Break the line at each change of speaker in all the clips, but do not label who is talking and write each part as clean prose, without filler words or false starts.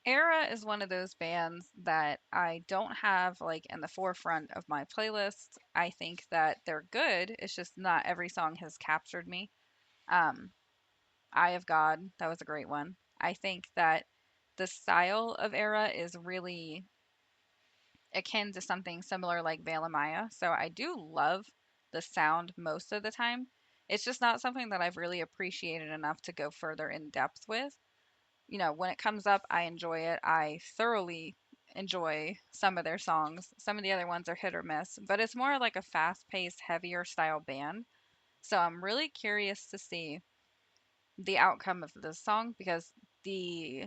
ERRA is one of those bands that I don't have like in the forefront of my playlist. I think that they're good. It's just not every song has captured me. Um, Eye of God, that was a great one. I think that the style of ERRA is really akin to something similar like Veil Maya. So I do love the sound most of the time. It's just not something that I've really appreciated enough to go further in depth with. You know, when it comes up, I enjoy it. I thoroughly enjoy some of their songs. Some of the other ones are hit or miss, but it's more like a fast paced, heavier style band. So I'm really curious to see the outcome of this song because the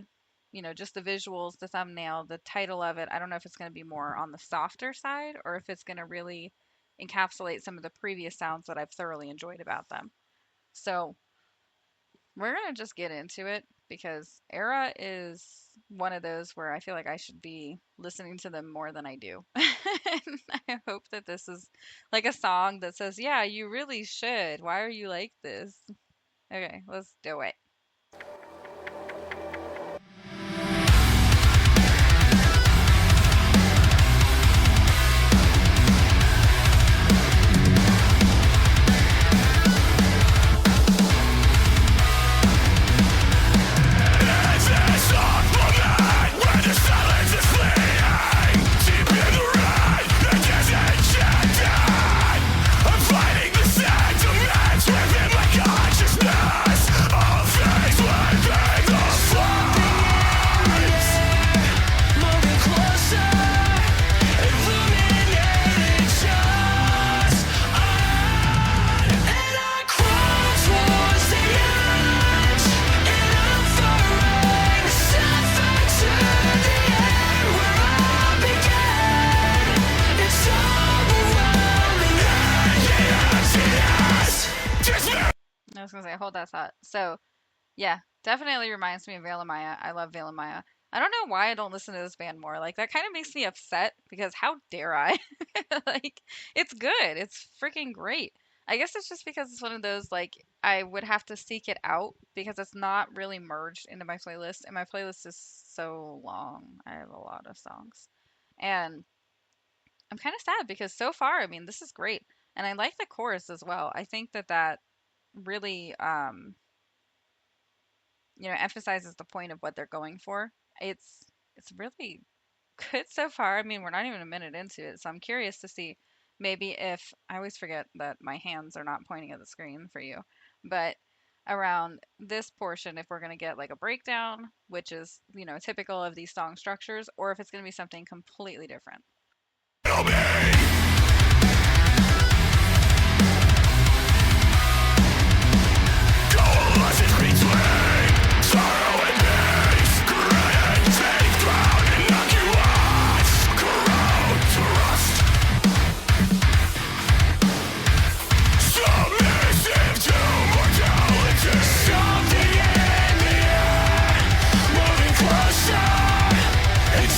just the visuals, the thumbnail, the title of it, I don't know if it's going to be more on the softer side or if it's going to really encapsulate some of the previous sounds that I've thoroughly enjoyed about them. So we're going to just get into it because ERRA is one of those where I feel like I should be listening to them more than I do. And I hope that this is like a song that says, yeah, you really should. Why are you like this? Okay, let's do it. I was gonna say, hold that thought. So, yeah, definitely reminds me of Veil Maya. I love Veil Maya. I don't know why I don't listen to this band more. Like that kind of makes me upset because how dare I? Like it's good. It's freaking great. I guess it's just because it's one of those like I would have to seek it out because it's not really merged into my playlist and my playlist is so long. I have a lot of songs. And I'm kind of sad because so far, I mean, this is great. And I like the chorus as well. I think that that really emphasizes the point of what they're going for. It's really good so far. I mean, we're not even a minute into it, so I'm curious to see maybe if I always forget that my hands are not pointing at the screen for you, but around this portion, if we're going to get like a breakdown, which is, typical of these song structures, or if it's going to be something completely different.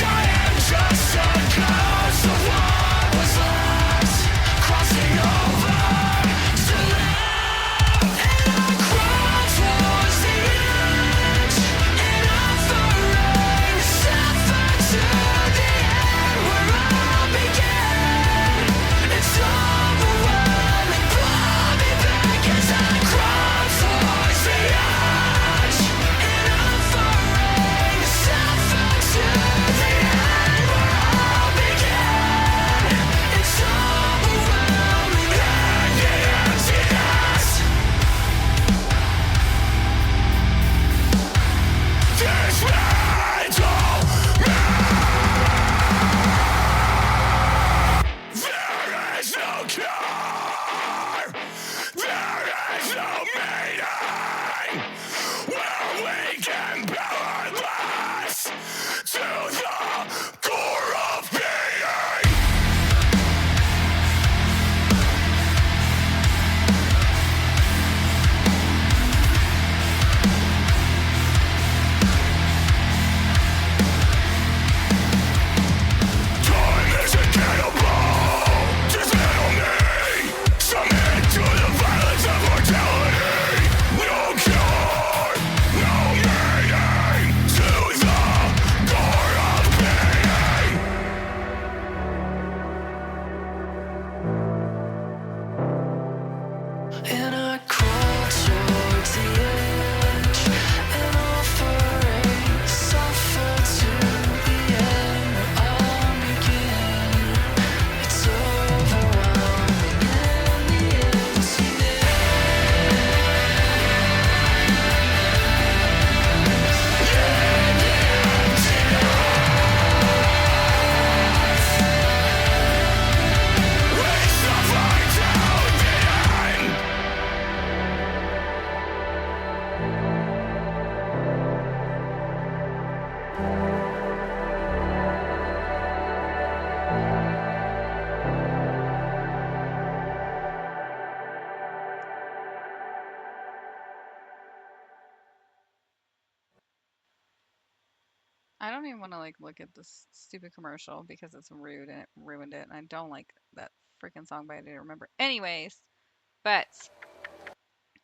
I am just a cloud.
I don't even want to like look at this stupid commercial because it's rude and it ruined it, and I don't like that freaking song, but I didn't remember. Anyways, but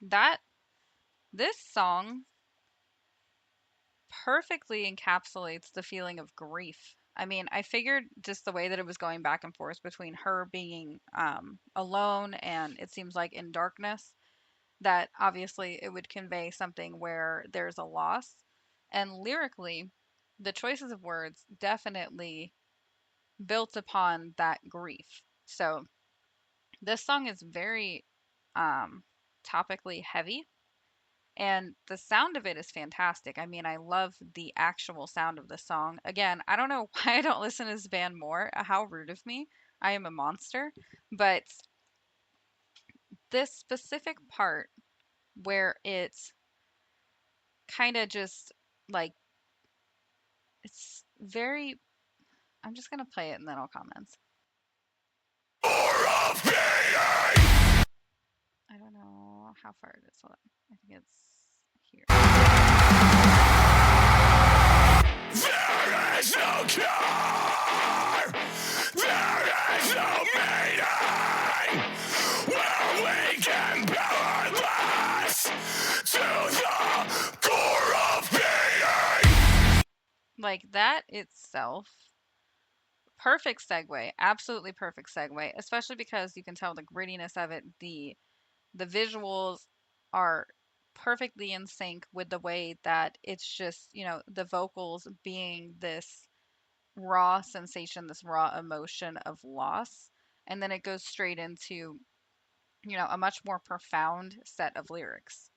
that this song perfectly encapsulates the feeling of grief. I mean, I figured just the way that it was going back and forth between her being alone and it seems like in darkness, that obviously it would convey something where there's a loss. And lyrically, the choices of words definitely built upon that grief. So this song is very um, topically heavy, and the sound of it is fantastic. I mean, I love the actual sound of the song. Again, I don't know why I don't listen to this band more. How rude of me. I am a monster. But this specific part where it's kind of just like, it's very. I'm just going to play it and then I'll comment. I don't know how far it is. Hold on. I think it's here. There is no cure. There is no meaning. Where we can powerless to the core of being. Like that itself, perfect segue, absolutely perfect segue, especially because you can tell the grittiness of it, the visuals are perfectly in sync with the way that it's just, the vocals being this raw sensation, this raw emotion of loss. And then it goes straight into, a much more profound set of lyrics.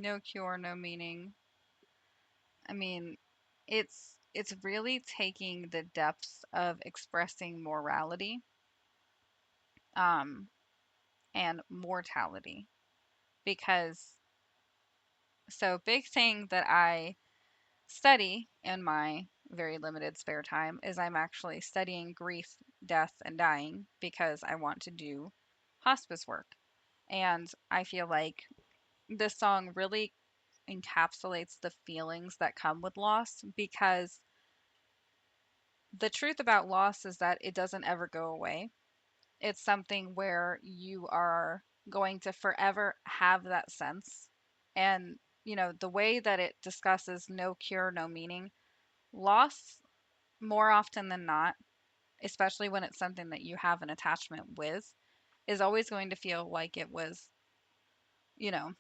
No cure, no meaning. I mean, it's really taking the depths of expressing morality um and mortality, because so big thing that I study in my very limited spare time is I'm actually studying grief, death, and dying because I want to do hospice work. And I feel like this song really encapsulates the feelings that come with loss, because the truth about loss is that it doesn't ever go away. It's something where you are going to forever have that sense. And, the way that it discusses no cure, no meaning, loss, more often than not, especially when it's something that you have an attachment with, is always going to feel like it was, you know,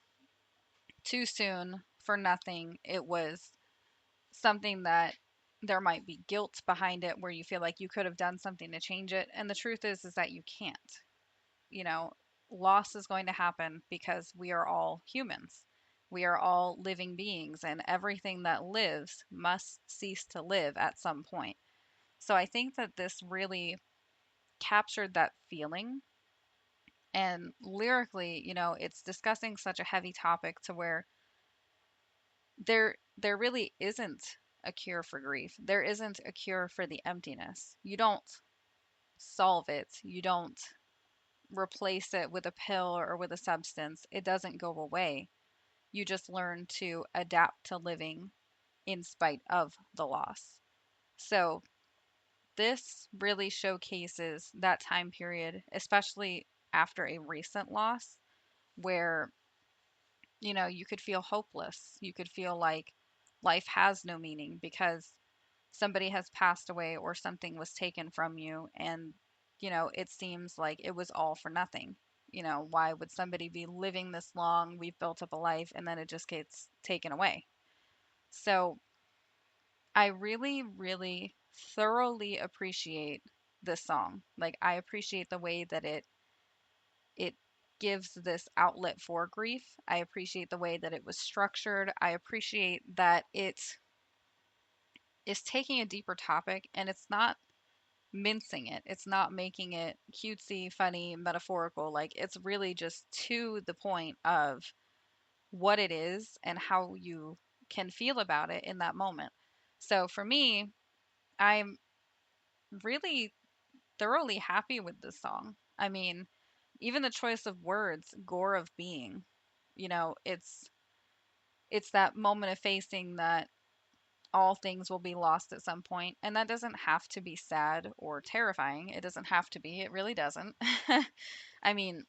too soon for nothing. It was something that there might be guilt behind it where you feel like you could have done something to change it. And the truth is that you can't. You know, loss is going to happen because we are all humans. We are all living beings, and everything that lives must cease to live at some point. So I think that this really captured that feeling. And lyrically, it's discussing such a heavy topic to where there really isn't a cure for grief. There isn't a cure for the emptiness. You don't solve it. You don't replace it with a pill or with a substance. It doesn't go away. You just learn to adapt to living in spite of the loss. So, this really showcases that time period, especially after a recent loss, where, you could feel hopeless. You could feel like life has no meaning because somebody has passed away or something was taken from you, and it seems like it was all for nothing. Why would somebody be living this long, we've built up a life, and then it just gets taken away? So I really, really thoroughly appreciate this song. Like, I appreciate the way that it gives this outlet for grief. I appreciate the way that it was structured. I appreciate that it is taking a deeper topic and it's not mincing it. It's not making it cutesy, funny, metaphorical. Like it's really just to the point of what it is and how you can feel about it in that moment. So for me, I'm really thoroughly happy with this song. I mean, even the choice of words, gore of being, it's that moment of facing that all things will be lost at some point, and that doesn't have to be sad or terrifying. It doesn't have to be. It really doesn't. I mean,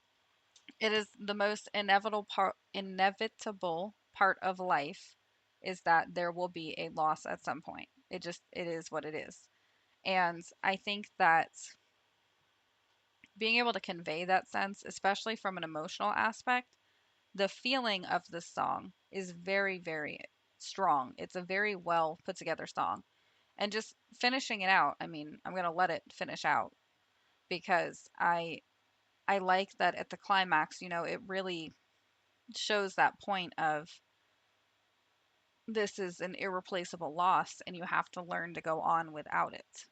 it is the most inevitable part of life is that there will be a loss at some point. It is what it is. And I think that being able to convey that sense, especially from an emotional aspect, the feeling of this song is very, very strong. It's a very well put together song. And just finishing it out, I mean, I'm going to let it finish out because I like that at the climax, it really shows that point of this is an irreplaceable loss and you have to learn to go on without it.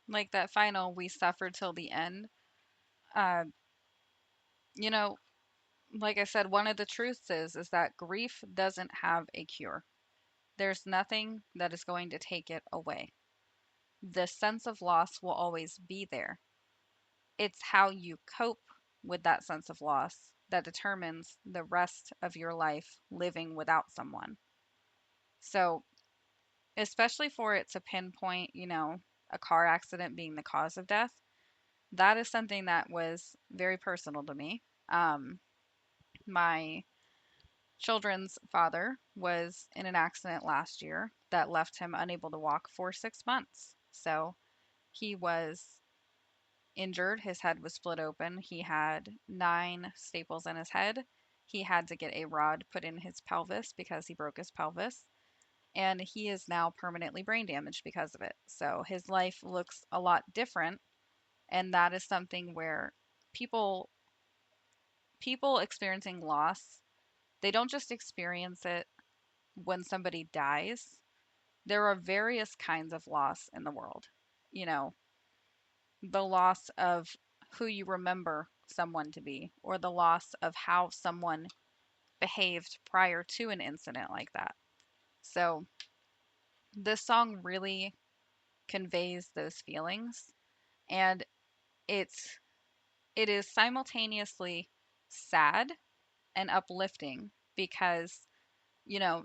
Like that final we suffer till the end. Uh, you know, like I said, one of the truths is that grief doesn't have a cure. There's nothing that is going to take it away. The sense of loss will always be there. It's how you cope with that sense of loss that determines the rest of your life living without someone. So, especially for it to pinpoint, a car accident being the cause of death, that is something that was very personal to me. My children's father was in an accident last year that left him unable to walk for 6 months. So he was injured. His head was split open. He had 9 staples in his head. He had to get a rod put in his pelvis because he broke his pelvis. And he is now permanently brain damaged because of it. So his life looks a lot different. And that is something where people people experiencing loss, they don't just experience it when somebody dies. There are various kinds of loss in the world. You know, the loss of who you remember someone to be, or the loss of how someone behaved prior to an incident like that. So, this song really conveys those feelings, and it's it is simultaneously sad and uplifting because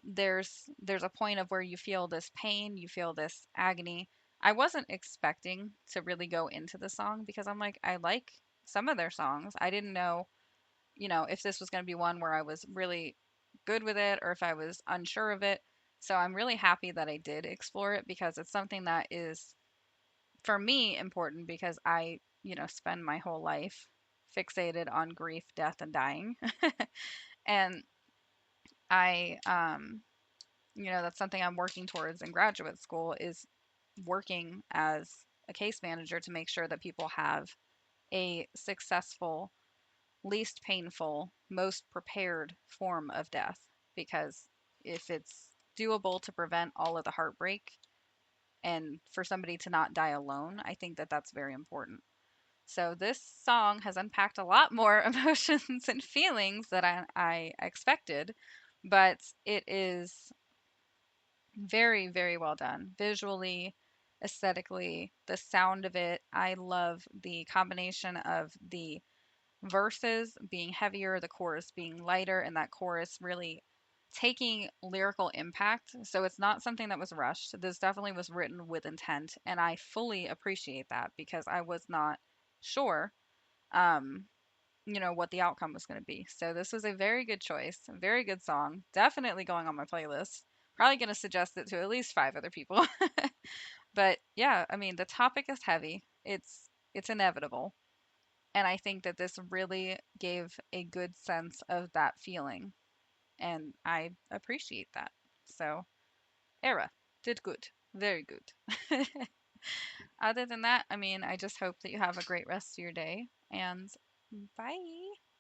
there's a point of where you feel this pain, you feel this agony. I wasn't expecting to really go into the song because I'm like, I like some of their songs. I didn't know, if this was going to be one where I was really good with it or if I was unsure of it. So I'm really happy that I did explore it because it's something that is for me important because I, spend my whole life fixated on grief, death, and dying. And I that's something I'm working towards in graduate school is working as a case manager to make sure that people have a successful, least painful, most prepared form of death. Because if it's doable to prevent all of the heartbreak and for somebody to not die alone, I think that that's very important. So this song has unpacked a lot more emotions and feelings that I expected, but it is very, very well done. Visually, aesthetically, the sound of it. I love the combination of the verses being heavier, the chorus being lighter, and that chorus really taking lyrical impact. So it's not something that was rushed. This definitely was written with intent, and I fully appreciate that because I was not sure. Um, what the outcome was going to be. So this was a very good choice, a very good song. Definitely going on my playlist. Probably going to suggest it to at least 5 other people. But yeah, I mean, the topic is heavy. It's inevitable. And I think that this really gave a good sense of that feeling, and I appreciate that. So, ERRA did good. Very good. Other than that, I mean, I just hope that you have a great rest of your day, and bye.